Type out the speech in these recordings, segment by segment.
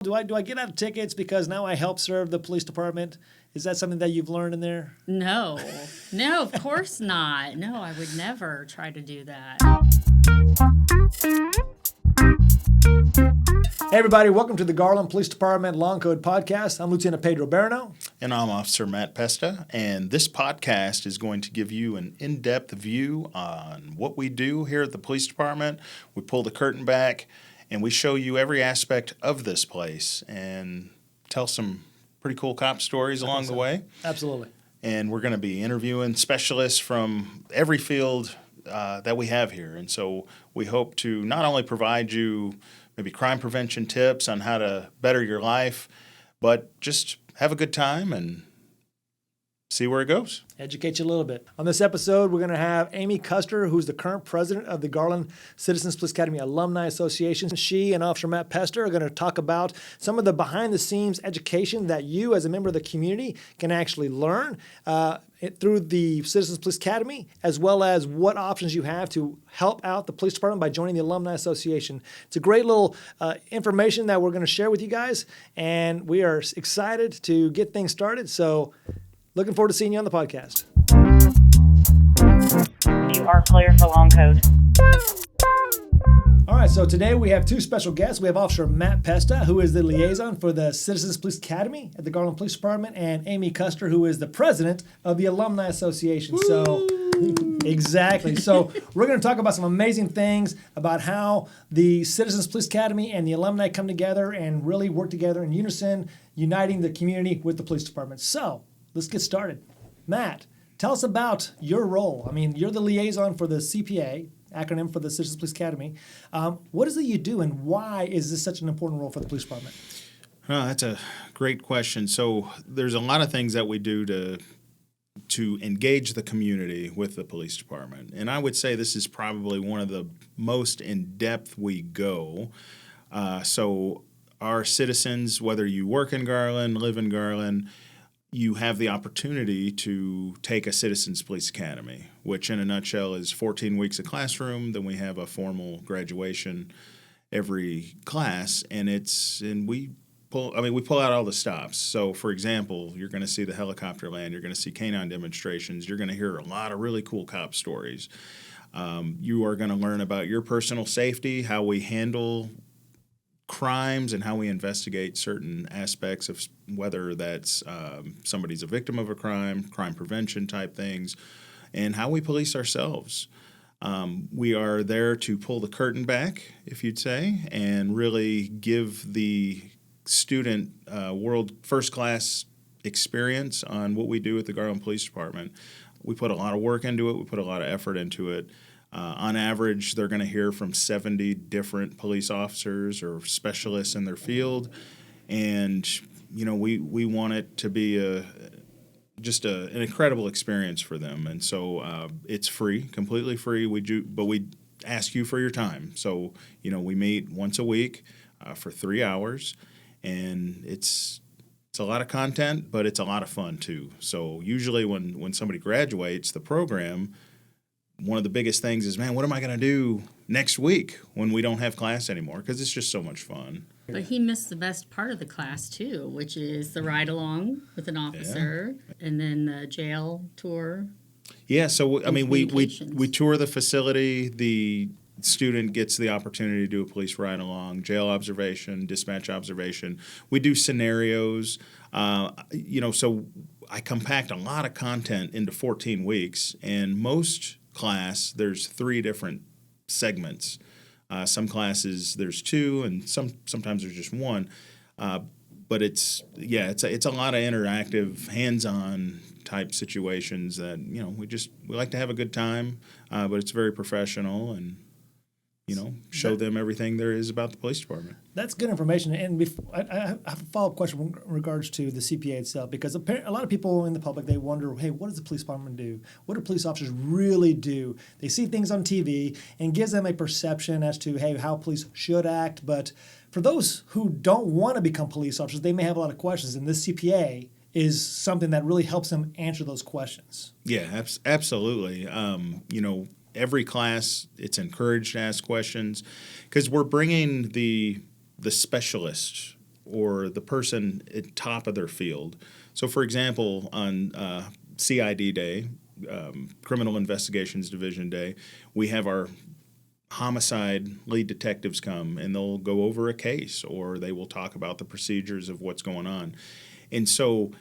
Do I get out of tickets because now I help serve the police department? Is that something that you've learned in there? No, of course not. No, I would never try to do that. Hey everybody, welcome to the Garland Police Department Long Code Podcast. I'm Lieutenant Pedro Barano. And I'm Officer Matt Pesta, and this podcast is going to give you an in-depth view on what we do here at the police department. We pull the curtain back, and we show you every aspect of this place and tell some pretty cool cop stories along the way. Absolutely. And we're going to be interviewing specialists from every field that we have here. And so we hope to not only provide you maybe crime prevention tips on how to better your life, but just have a good time and see where it goes. Educate you a little bit. On this episode, we're going to have Amy Custard, who's the current president of the Garland Citizen Police Academy Alumni Association. She and Officer Matt Pester are going to talk about some of the behind-the-scenes education that you, as a member of the community, can actually learn through the Citizens Police Academy, as well as what options you have to help out the police department by joining the Alumni Association. It's a great little information that we're going to share with you guys, and we are excited to get things started. So looking forward to seeing you on the podcast. You are clear for long code. All right, so today we have two special guests. We have Officer Matt Pesta, who is the liaison for the Citizens Police Academy at the Garland Police Department, and Amy Custard, who is the president of the Alumni Association. Woo! So, exactly. So we're going to talk about some amazing things about how the Citizens Police Academy and the alumni come together and really work together in unison, uniting the community with the police department. So let's get started. Matt, tell us about your role. I mean, you're the liaison for the CPA, acronym for the Citizens Police Academy. What is it you do, and why is this such an important role for the police department? Oh, that's a great question. So there's a lot of things that we do to engage the community with the police department. And I would say this is probably one of the most in-depth we go. So our citizens, whether you work in Garland, live in Garland, you have the opportunity to take a Citizens Police Academy, which in a nutshell is 14 weeks of classroom. Then we have a formal graduation every class, and we pull out all the stops. So, for example, you're going to see the helicopter land, you're going to see canine demonstrations, you're going to hear a lot of really cool cop stories. You are going to learn about your personal safety, how we handle crimes and how we investigate certain aspects of whether that's somebody's a victim of a crime prevention type things, and how we police ourselves. We are there to pull the curtain back, if you'd say, and really give the student world first class experience on what we do at the Garland Police Department. We put a lot of work into it. We put a lot of effort into it. On average, they're going to hear from 70 different police officers or specialists in their field, and we want it to be an incredible experience for them. And so it's free, completely free. But we ask you for your time. So we meet once a week for 3 hours, and it's a lot of content, but it's a lot of fun too. So usually when somebody graduates the program, one of the biggest things is, man, what am I going to do next week when we don't have class anymore? Because it's just so much fun. But he missed the best part of the class, too, which is the ride-along with an officer, and then the jail tour. Yeah, so, we tour the facility. The student gets the opportunity to do a police ride-along, jail observation, dispatch observation. We do scenarios. So I compact a lot of content into 14 weeks, and most class, there's 3 different segments. Some classes there's 2, and sometimes there's just 1. But it's a lot of interactive, hands-on type situations that we like to have a good time, but it's very professional and show them everything there is about the police department. That's good information. And I have a follow-up question in regards to the CPA itself, because a lot of people in the public, they wonder, hey, what does the police department do? What do police officers really do? They see things on TV and gives them a perception as to, hey, how police should act. But for those who don't want to become police officers, they may have a lot of questions, and this CPA is something that really helps them answer those questions. Yeah, absolutely. Every class, it's encouraged to ask questions because we're bringing the specialist or the person at top of their field. So, for example, on CID Day, Criminal Investigations Division Day, we have our homicide lead detectives come, and they'll go over a case, or they will talk about the procedures of what's going on. And so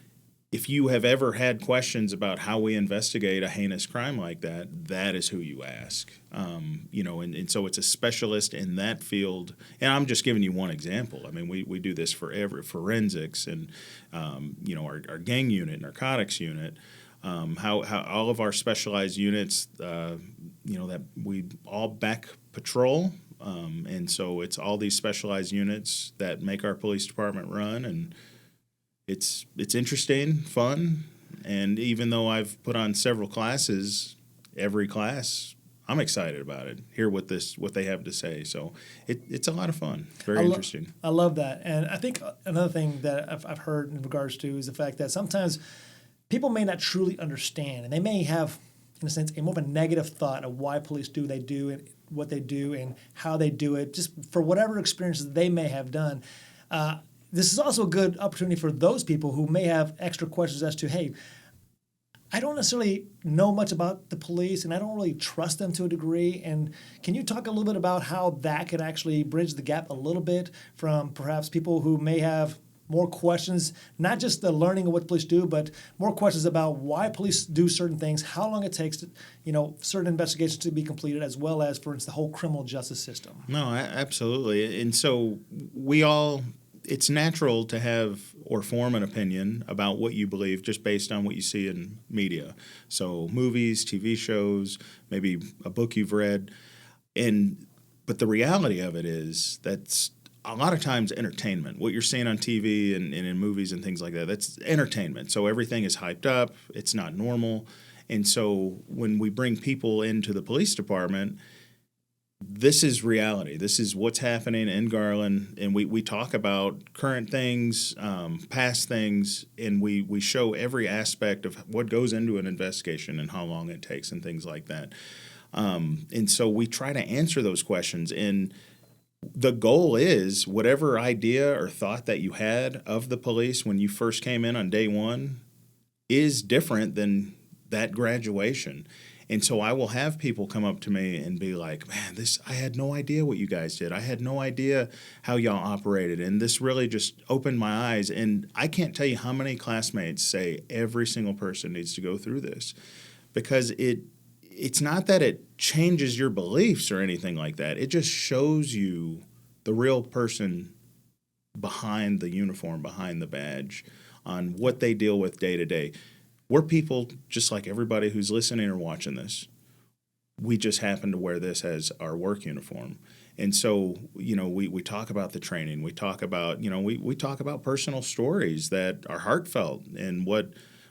if you have ever had questions about how we investigate a heinous crime like that, that is who you ask. And so it's a specialist in that field. And I'm just giving you one example. I mean, we do this for forensics and, our gang unit, narcotics unit, how all of our specialized units, that we all back patrol. And so it's all these specialized units that make our police department run, and it's interesting, fun, and even though I've put on several classes, every class I'm excited about it. Hear what they have to say. So it's a lot of fun. Very interesting. I love that, and I think another thing that I've heard in regards to is the fact that sometimes people may not truly understand, and they may have, in a sense, a more of a negative thought of why police do they do and what they do and how they do it, just for whatever experiences they may have done. This is also a good opportunity for those people who may have extra questions as to, hey, I don't necessarily know much about the police and I don't really trust them to a degree. And can you talk a little bit about how that could actually bridge the gap a little bit from perhaps people who may have more questions, not just the learning of what police do, but more questions about why police do certain things, how long it takes to, certain investigations to be completed, as well as, for instance, the whole criminal justice system? No, absolutely. And so it's natural to have or form an opinion about what you believe just based on what you see in media. So movies, TV shows, maybe a book you've read. But the reality of it is that's a lot of times entertainment. What you're seeing on TV and in movies and things like that, that's entertainment. So everything is hyped up. It's not normal. And so when we bring people into the police department, this is reality. This is what's happening in Garland, and we talk about current things, past things, and we show every aspect of what goes into an investigation and how long it takes and things like that. And so we try to answer those questions, and the goal is whatever idea or thought that you had of the police when you first came in on day one is different than that graduation. And so I will have people come up to me and be like, man, I had no idea what you guys did. I had no idea how y'all operated. And this really just opened my eyes. And I can't tell you how many classmates say every single person needs to go through this, because it's not that it changes your beliefs or anything like that. It just shows you the real person behind the uniform, behind the badge, on what they deal with day to day. We're people just like everybody who's listening or watching this. We just happen to wear this as our work uniform. And so, we talk about the training. We talk about, we talk about personal stories that are heartfelt and what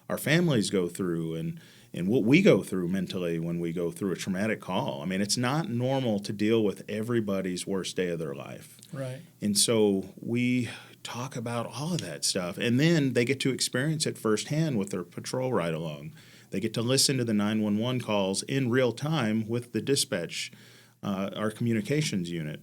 our families go through and what we go through mentally when we go through a traumatic call. I mean, it's not normal to deal with everybody's worst day of their life. Right. And so we talk about all of that stuff. And then they get to experience it firsthand with their patrol ride-along. They get to listen to the 911 calls in real time with the dispatch, our communications unit.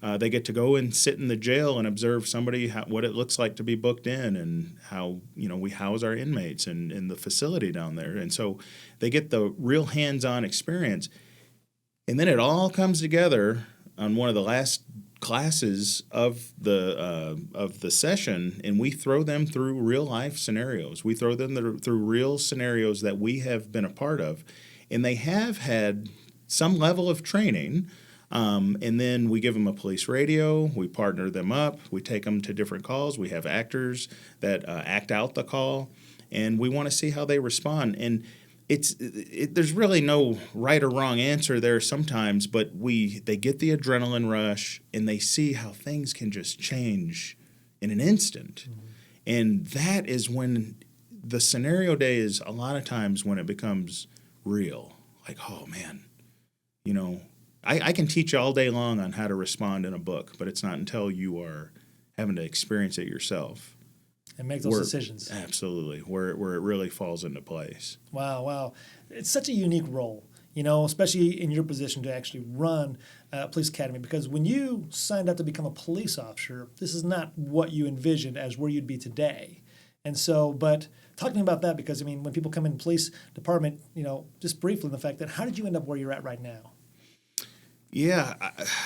They get to go and sit in the jail and observe somebody, what it looks like to be booked in, and how we house our inmates and in the facility down there. And so they get the real hands-on experience. And then it all comes together on one of the last classes of the session, and we throw them through real life scenarios. We throw them through real scenarios that we have been a part of, and they have had some level of training. And then we give them a police radio. We partner them up. We take them to different calls. We have actors that act out the call, and we want to see how they respond. And there's really no right or wrong answer there sometimes, but they get the adrenaline rush and they see how things can just change in an instant. Mm-hmm. And that is when the scenario day is a lot of times when it becomes real. Like, oh man, I can teach you all day long on how to respond in a book, but it's not until you are having to experience it yourself and make those decisions. Absolutely, where it really falls into place. Wow. It's such a unique role. especially in your position to actually run a police academy? Because when you signed up to become a police officer, this is not what you envisioned as where you'd be today. And so, but talk to me about that, because, when people come in the police department, just briefly, the fact that how did you end up where you're at right now? Yeah,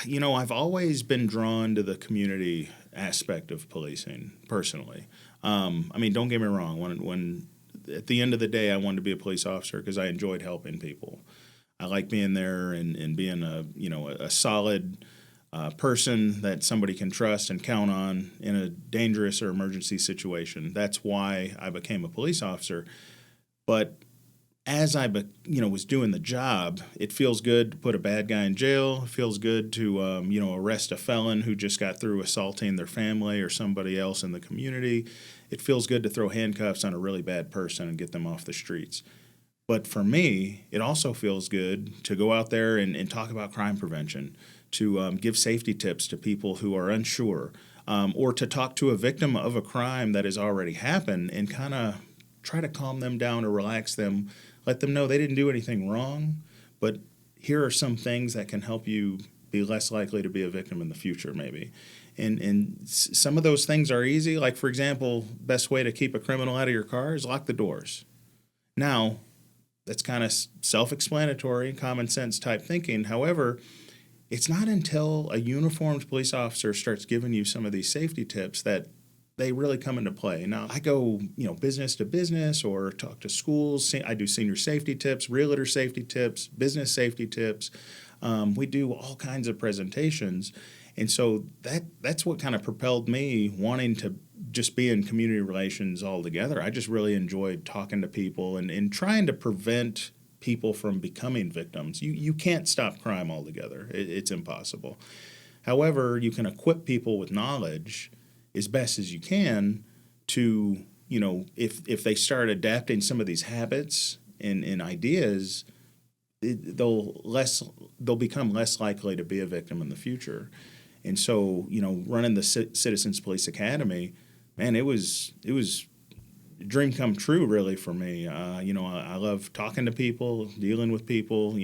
I've always been drawn to the community aspect of policing personally. Don't get me wrong. When at the end of the day, I wanted to be a police officer because I enjoyed helping people. I like being there and being a solid person that somebody can trust and count on in a dangerous or emergency situation. That's why I became a police officer. But as I was doing the job, it feels good to put a bad guy in jail. It feels good to arrest a felon who just got through assaulting their family or somebody else in the community. It feels good to throw handcuffs on a really bad person and get them off the streets. But for me, it also feels good to go out there and talk about crime prevention, to give safety tips to people who are unsure, or to talk to a victim of a crime that has already happened and kind of try to calm them down or relax them, let them know they didn't do anything wrong, but here are some things that can help you be less likely to be a victim in the future, maybe. And some of those things are easy. Like, for example, best way to keep a criminal out of your car is lock the doors. Now, that's kind of self-explanatory, common sense type thinking. However, it's not until a uniformed police officer starts giving you some of these safety tips that they really come into play. Now, I go, business to business or talk to schools. I do senior safety tips, realtor safety tips, business safety tips. We do all kinds of presentations. And so that's what kind of propelled me wanting to just be in community relations altogether. I just really enjoyed talking to people and trying to prevent people from becoming victims. You can't stop crime altogether. It's impossible. However, you can equip people with knowledge as best as you can to, if they start adapting some of these habits and ideas, they'll become less likely to be a victim in the future. And so, running the Citizens Police Academy, man, it was a dream come true, really, for me. I love talking to people, dealing with people.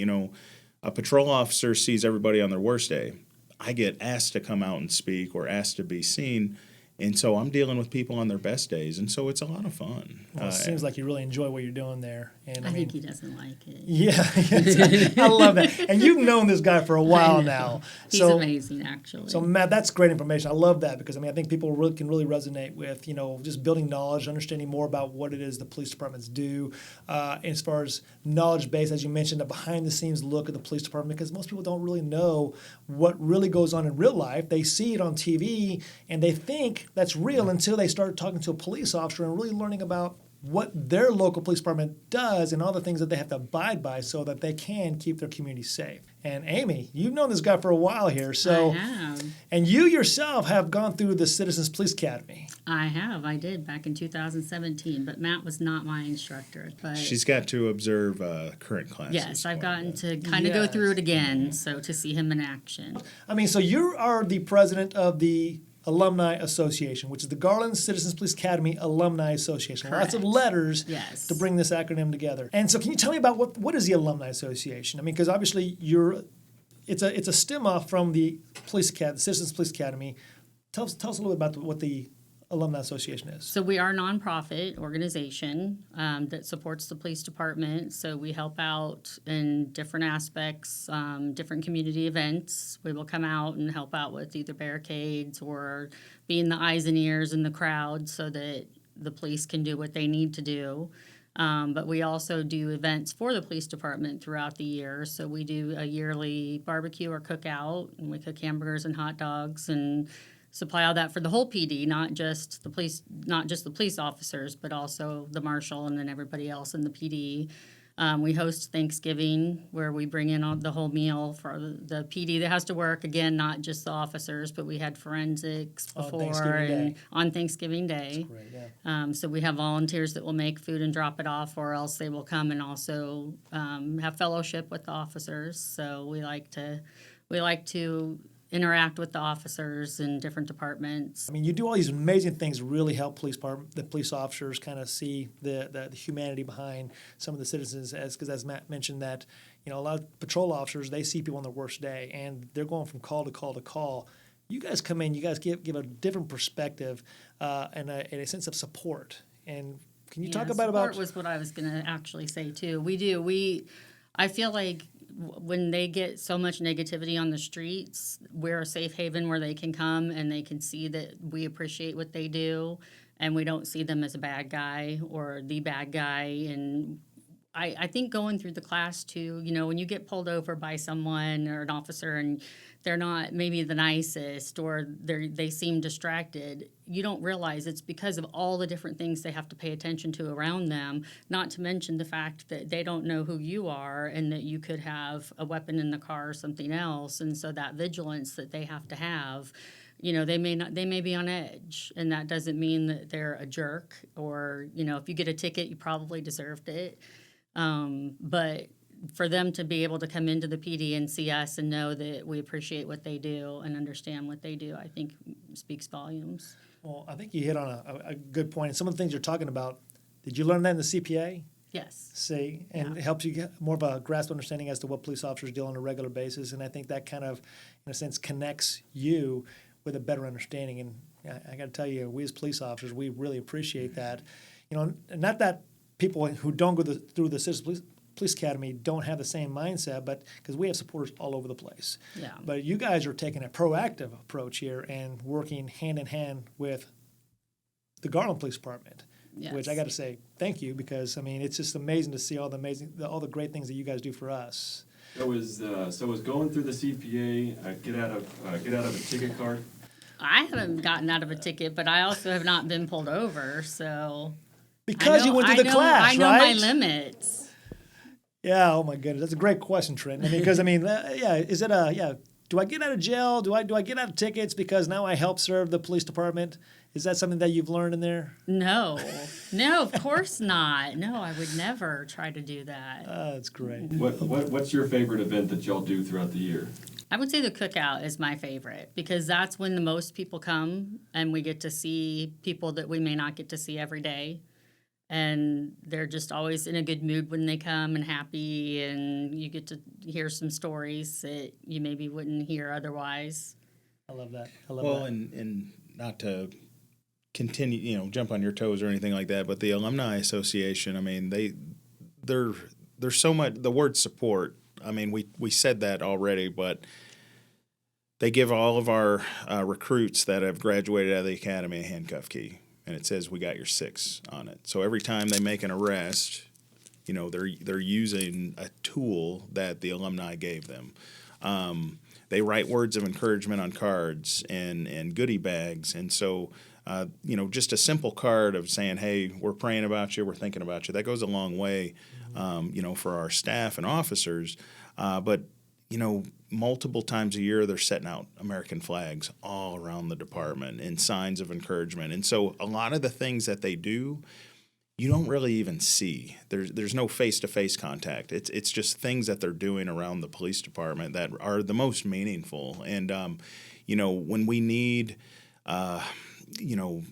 A patrol officer sees everybody on their worst day. I get asked to come out and speak or asked to be seen. And so I'm dealing with people on their best days, and so it's a lot of fun. Well, it seems like you really enjoy what you're doing there. And I think he doesn't like it. Yeah, I love that. And you've known this guy for a while now. He's amazing, actually. So, Matt, that's great information. I love that because, I think people can really resonate with, just building knowledge, understanding more about what it is the police departments do. As far as knowledge base, as you mentioned, a behind-the-scenes look at the police department, because most people don't really know what really goes on in real life. They see it on TV, and they think that's real until they start talking to a police officer and really learning about what their local police department does and all the things that they have to abide by so that they can keep their community safe. And Amy, you've known this guy for a while here. So, I have. And you yourself have gone through the Citizens Police Academy. I have. I did back in 2017, but Matt was not my instructor. But She's got to observe current classes. yes, I've gotten to kind of go through it again, so to see him in action. So you are the president of the Alumni Association, which is the Garland Citizen Police Academy Alumni Association. Correct. Lots of letters Yes. to bring this acronym together. And so can you tell me about what is the Alumni Association? Because obviously it's a stem off from the Police Academy, the Citizens Police Academy. Tell us a little bit about what the Alumni Association is. So we are a nonprofit organization that supports the police department. So we help out in different aspects, different community events. We will come out and help out with either barricades or being the eyes and ears in the crowd so that the police can do what they need to do. But we also do events for the police department throughout the year. So we do a yearly barbecue or cookout, and we cook hamburgers and hot dogs and supply all that for the whole PD, not just the police officers, but also the marshal and then everybody else in the PD. We host Thanksgiving, where we bring in the whole meal for the PD that has to work. Again, not just the officers, but we had forensics before on Thanksgiving Day. That's great, yeah. So we have volunteers that will make food and drop it off, or else they will come and also have fellowship with the officers. So we like to interact with the officers in different departments. You do all these amazing things to really help the police officers kind of see the humanity behind some of the citizens, because as Matt mentioned that, You know, a lot of patrol officers, they see people on their worst day, and they're going from call to call to call. You guys come in, you guys give a different perspective and a sense of support. And can you talk about support was what I was going to actually say too. I feel like when they get so much negativity on the streets, we're a safe haven where they can come and they can see that we appreciate what they do, and we don't see them as a bad guy or the bad guy. And I think going through the class too, you know, when you get pulled over by someone or an officer and they're not maybe the nicest or they seem distracted, you don't realize it's because of all the different things they have to pay attention to around them, not to mention the fact that they don't know who you are and that you could have a weapon in the car or something else. And so that vigilance that they have, you know, they may be on edge, and that doesn't mean that they're a jerk, or, you know, if you get a ticket, you probably deserved it. But for them to be able to come into the PD and see us and know that we appreciate what they do and understand what they do, I think speaks volumes. Well, I think you hit on a good point. And some of the things you're talking about, did you learn that in the CPA? Yes. See, and it helps you get more of a grasp understanding as to what police officers do on a regular basis. And I think that kind of, in a sense, connects you with a better understanding. And I got to tell you, we as police officers, we really appreciate that. You know, not that people who don't go through the Citizen Police Academy don't have the same mindset, but because we have supporters all over the place. Yeah. But you guys are taking a proactive approach here and working hand in hand with the Garland Police Department, Yes. which I got to say thank you, because I mean it's just amazing to see all the great things that you guys do for us. So is going through the CPA get out of a ticket card? I haven't gotten out of a ticket, but I also have not been pulled over, so Because you went through the class, I know right? my limits. Yeah. Oh my goodness, that's a great question, Trent. I mean, because is it do I get out of jail? Do I get out of tickets because now I help serve the police department? Is that something that you've learned in there? No, of course not. No, I would never try to do that. That's great. What's your favorite event that y'all do throughout the year? I would say the cookout is my favorite, because that's when the most people come and we get to see people that we may not get to see every day. And they're just always in a good mood when they come and happy, and you get to hear some stories that you maybe wouldn't hear otherwise. I love that. Well, and not to continue, you know, jump on your toes or anything like that, but the Alumni Association, I mean, there's so much, the word support, I mean, we said that already, but they give all of our recruits that have graduated out of the academy a handcuff key. And it says, "We got your 6" on it. So every time they make an arrest, you know, they're using a tool that the alumni gave them. They write words of encouragement on cards and goodie bags. And so, you know, just a simple card of saying, "Hey, we're praying about you, we're thinking about you," that goes a long way, you know, for our staff and officers. But you know, multiple times a year, they're setting out American flags all around the department and signs of encouragement. And so a lot of the things that they do, you don't really even see. There's no face-to-face contact. It's just things that they're doing around the police department that are the most meaningful. And, you know, when we need, you know,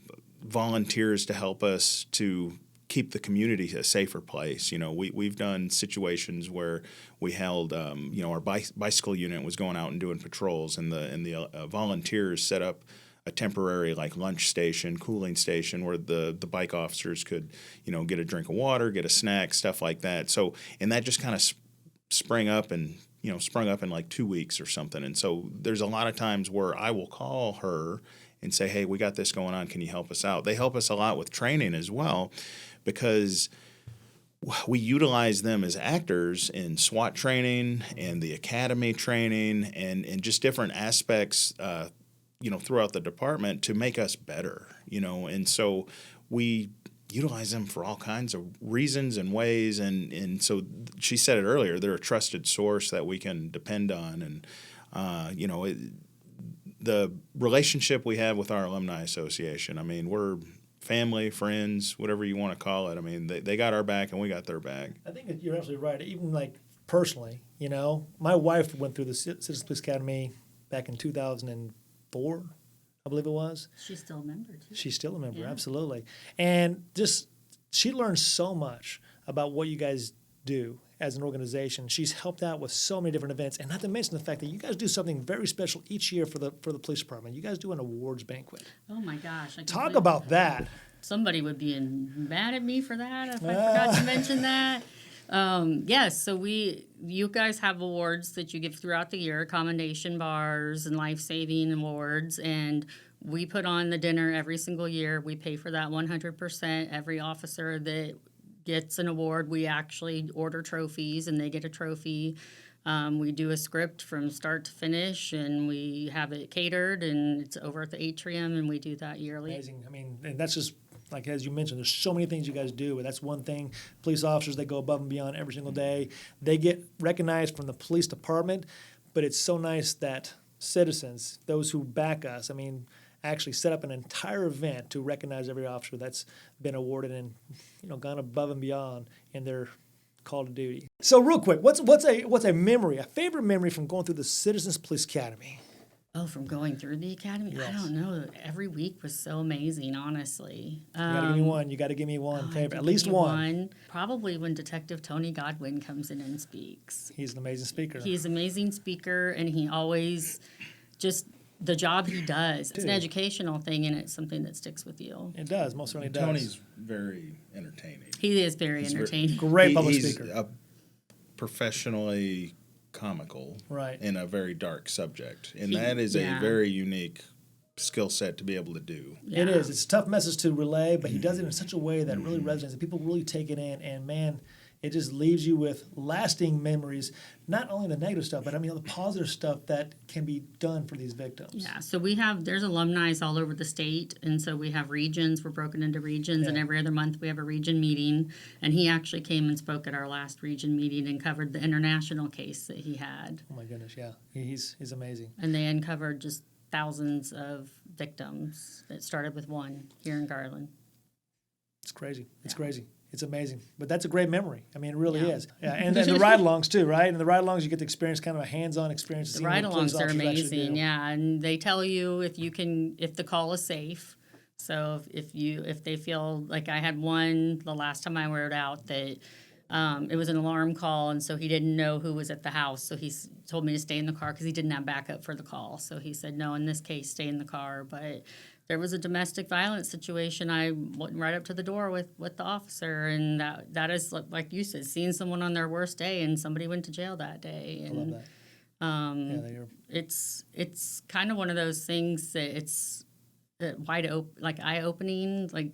volunteers to help us to keep the community a safer place. You know, we've done situations where we held, you know, our bicycle unit was going out and doing patrols, and the volunteers set up a temporary like lunch station, cooling station where the bike officers could, you know, get a drink of water, get a snack, stuff like that. So, and that just kind of sprung up in like 2 weeks or something. And so there's a lot of times where I will call her and say, "Hey, we got this going on. Can you help us out?" They help us a lot with training as well, because we utilize them as actors in SWAT training and the academy training and just different aspects, you know, throughout the department to make us better, you know. And so we utilize them for all kinds of reasons and ways. And so she said it earlier, they're a trusted source that we can depend on. And, you know, the relationship we have with our Alumni Association, I mean, we're family, friends, whatever you want to call it. I mean, they got our back and we got their back. I think that you're absolutely right. Even like personally, you know, my wife went through the Citizen Police Academy back in 2004, I believe it was. She's still a member, too. She's still a member, Yeah. absolutely. And just she learned so much about what you guys do as an organization. She's helped out with so many different events, and not to mention the fact that you guys do something very special each year for the police department. You guys do an awards banquet. Oh my gosh! I Talk about that. Somebody would be mad at me for that if I forgot to mention that. Yes, so you guys have awards that you give throughout the year, commendation bars and life-saving awards, and we put on the dinner every single year. We pay for that 100%. Every officer that gets an award, we actually order trophies, and they get a trophy. We do a script from start to finish, and we have it catered, and it's over at the atrium, and we do that yearly. Amazing. I mean, and that's just, like as you mentioned, there's so many things you guys do, but that's one thing. Police officers, they go above and beyond every single day. They get recognized from the police department, but it's so nice that citizens, those who back us, I mean, actually set up an entire event to recognize every officer that's been awarded and gone above and beyond in their call to duty. So real quick, what's a memory, a favorite memory from going through the Citizens Police Academy? Oh, from going through the academy? Yes. I don't know. Every week was so amazing, honestly. You gotta give me one. You gotta give me one favorite, at least one. Probably when Detective Tony Godwin comes in and speaks. He's an amazing speaker. He's an amazing speaker, and he always just the job he does. It's an Dude. educational thing, and it's something that sticks with you. It does, most certainly does. Tony's very entertaining. He is very He's entertaining. Great public he's speaker. Professionally comical Right. in a very dark subject, and He- that is yeah. a very unique skill set to be able to do. Yeah. It is. It's a tough message to relay, but he does it in such a way that really resonates, and people really take it in. And man, it just leaves you with lasting memories. Not only the negative stuff, but I mean the positive stuff that can be done for these victims. Yeah, so there's alumni all over the state, and so we have regions. We're broken into regions, and Yeah. every other month we have a region meeting. And he actually came and spoke at our last region meeting and covered the international case that he had. Oh my goodness, yeah, he's amazing. And they uncovered just thousands of victims. It started with one here in Garland. It's crazy. It's Yeah. crazy. It's amazing. But that's a great memory. I mean, it really Yeah. is. Yeah, and then the ride-alongs too, right? And the ride-alongs, you get to experience kind of a hands-on experience. The seeing what police ride-alongs are officers actually amazing, do. yeah, and they tell you if the call is safe. So if they feel like I had one the last time I rode out that it was an alarm call, and so he didn't know who was at the house, so he told me to stay in the car because he didn't have backup for the call. So he said, no, in this case, stay in the car. But there was a domestic violence situation. I went right up to the door with the officer, and that is like you said, seeing someone on their worst day, and somebody went to jail that day. I love And that. it's kind of one of those things that it's wide open, like eye opening. Like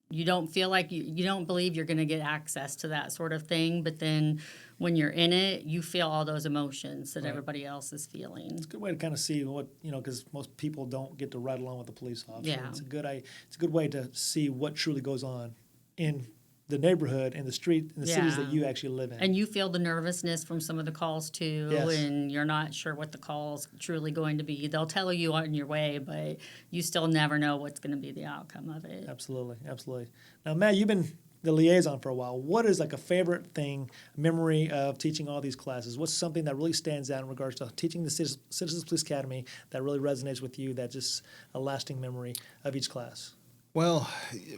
you don't feel like you don't believe you're going to get access to that sort of thing, but then when you're in it, you feel all those emotions that Right. everybody else is feeling. It's a good way to kind of see what, because most people don't get to ride along with the police officer. Yeah. It's a good way to see what truly goes on in the neighborhood, in the street, in the cities that Yeah. you actually live in. And you feel the nervousness from some of the calls too, Yes. and you're not sure what the call's truly going to be. They'll tell you on your way, but you still never know what's going to be the outcome of it. Absolutely, absolutely. Now, Matt, you've been the liaison for a while. What is like a favorite thing, memory of teaching all these classes? What's something that really stands out in regards to teaching the Citizens Police Academy that really resonates with you, that's just a lasting memory of each class? Well,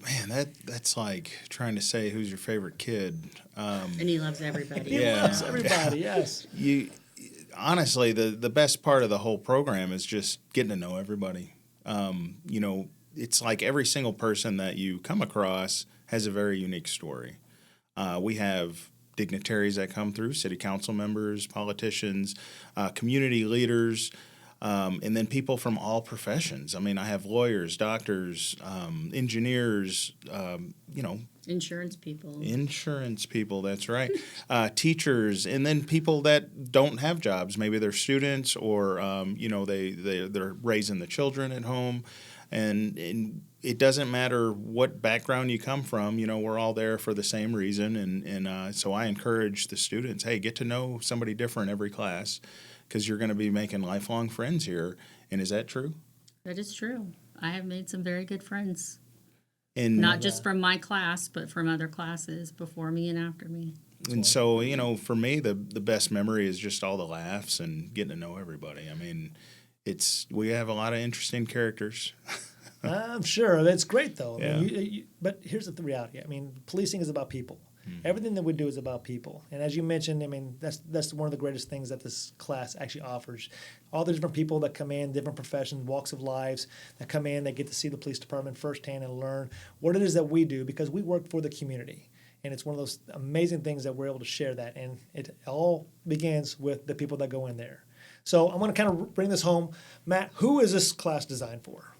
man, that's like trying to say who's your favorite kid. And he loves everybody. He Yeah. loves everybody, yes. Honestly, the best part of the whole program is just getting to know everybody. It's like every single person that you come across has a very unique story. We have dignitaries that come through, city council members, politicians, community leaders, and then people from all professions. I mean, I have lawyers, doctors, engineers, Insurance people. Insurance people, that's right. Teachers, and then people that don't have jobs. Maybe they're students, or they're raising the children at home, and it doesn't matter what background you come from. We're all there for the same reason, and so I encourage the students, hey, get to know somebody different every class, because you're going to be making lifelong friends here. And is that true? That is true. I have made some very good friends. And Not just from my class, but from other classes before me and after me. And so, for me, the best memory is just all the laughs and getting to know everybody. I mean, we have a lot of interesting characters. I'm sure. That's great, though. I Yeah. mean, but here's the reality. I mean, policing is about people. Everything that we do is about people. And as you mentioned, I mean, that's one of the greatest things that this class actually offers. All the different people that come in, different professions, walks of lives that come in, they get to see the police department firsthand and learn what it is that we do, because we work for the community. And it's one of those amazing things that we're able to share that. And it all begins with the people that go in there. So I'm going to kind of bring this home. Matt, who is this class designed for?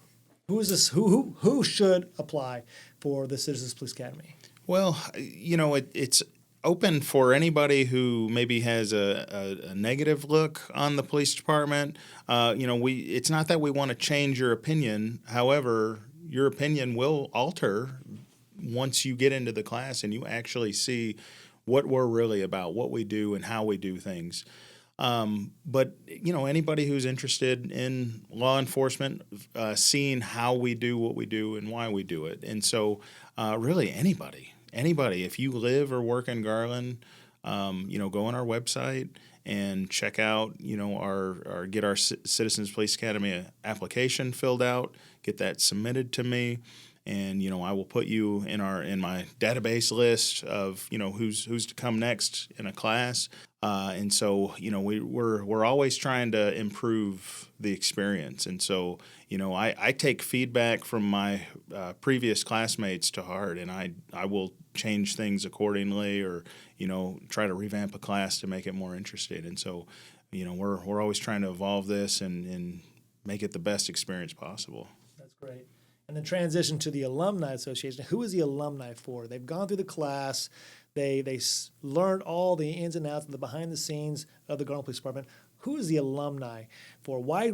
Who is this? Who should apply for the Citizens Police Academy? Well, it's open for anybody who maybe has a negative look on the police department. It's not that we want to change your opinion. However, your opinion will alter once you get into the class and you actually see what we're really about, what we do, and how we do things. But anybody who's interested in law enforcement, seeing how we do what we do and why we do it. And so really anybody, if you live or work in Garland, go on our website and check out, get our Citizens Police Academy application filled out, get that submitted to me. And I will put you in my database list of who's to come next in a class. And so we're always trying to improve the experience. And so I take feedback from my previous classmates to heart, and I will change things accordingly, or try to revamp a class to make it more interesting. And so we're always trying to evolve this and make it the best experience possible. That's great. And then transition to the Alumni Association. Who is the alumni for? They've gone through the class. They learned all the ins and outs and the behind the scenes of the Garland Police Department. Who is the alumni for? Why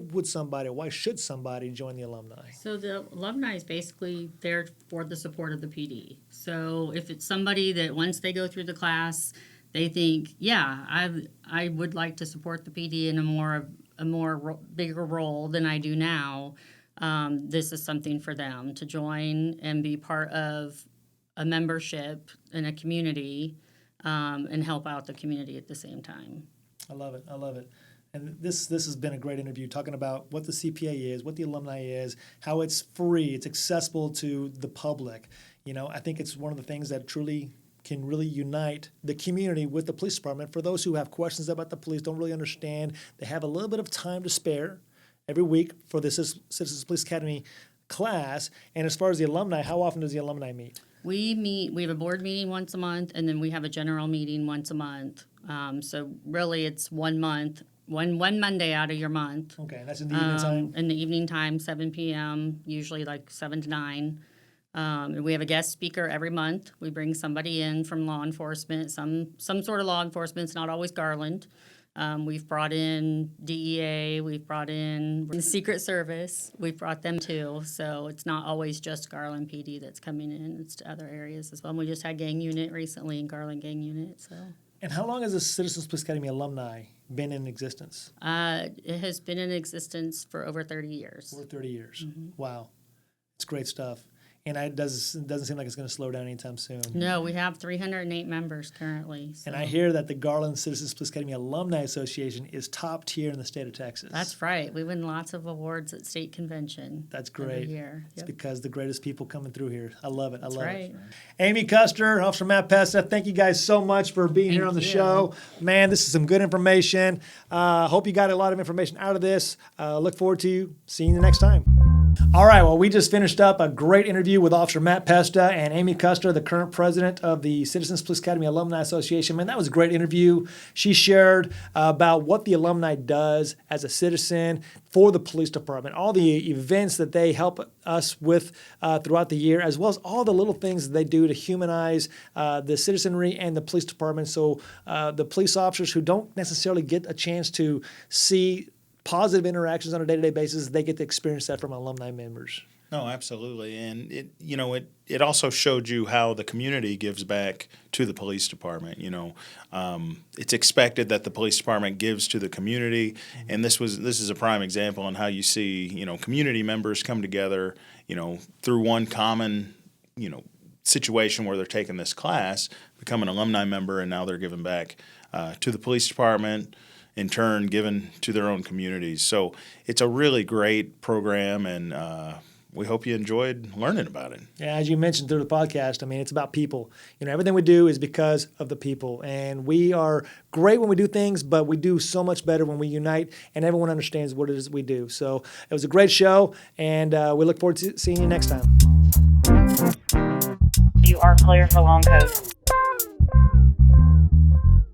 should somebody join the alumni? So the alumni is basically there for the support of the PD. So if it's somebody that once they go through the class, they think, yeah, I would like to support the PD in a more bigger role than I do now. This is something for them to join and be part of a membership in a community, and help out the community at the same time. I love it. And this has been a great interview, talking about what the CPA is, what the alumni is, how it's free, it's accessible to the public. I think it's one of the things that truly can really unite the community with the police department. For those who have questions about the police, don't really understand, they have a little bit of time to spare every week for the Citizens Police Academy class. And as far as the alumni, how often does the alumni meet? We have a board meeting once a month, and then we have a general meeting once a month. So really it's 1 month, one Monday out of your month. Okay, and that's in the evening time? In the evening time, 7 p.m., usually like 7 to 9. And we have a guest speaker every month. We bring somebody in from law enforcement, some sort of law enforcement. It's not always Garland. We've brought in DEA, we've brought in the Secret Service, we've brought them too. So it's not always just Garland PD that's coming in, it's to other areas as well. And we just had gang unit recently, Garland gang unit. So. And how long has the Citizens Police Academy alumni been in existence? It has been in existence for over 30 years. Over 30 years. Mm-hmm. Wow. It's great stuff. And it doesn't seem like it's going to slow down anytime soon. No, we have 308 members currently. So. And I hear that the Garland Citizens Police Academy Alumni Association is top tier in the state of Texas. That's right. We win lots of awards at state convention. That's great. Every year. Yep. It's because the greatest people coming through here. I love it. I love right. it. Amy Custard, Officer Matt Pesta, thank you guys so much for being here on the show. Man, this is some good information. Hope you got a lot of information out of this. Look forward to seeing you next time. All right, well, we just finished up a great interview with Officer Matt Pesta and Amy Custard, the current president of the Citizens Police Academy Alumni Association. Man, that was a great interview. She shared about what the alumni does as a citizen for the police department, all the events that they help us with throughout the year, as well as all the little things that they do to humanize the citizenry and the police department. So the police officers who don't necessarily get a chance to see positive interactions on a day-to-day basis, they get to experience that from alumni members. No, absolutely. And it also showed you how the community gives back to the police department. It's expected that the police department gives to the community, and this is a prime example on how you see, community members come together, through one common, situation where they're taking this class, become an alumni member, and now they're giving back to the police department, in turn given to their own communities. So it's a really great program, and we hope you enjoyed learning about it. Yeah, as you mentioned through the podcast, I mean, it's about people. Everything we do is because of the people. And we are great when we do things, but we do so much better when we unite and everyone understands what it is we do. So it was a great show, and we look forward to seeing you next time. You are clear for long code.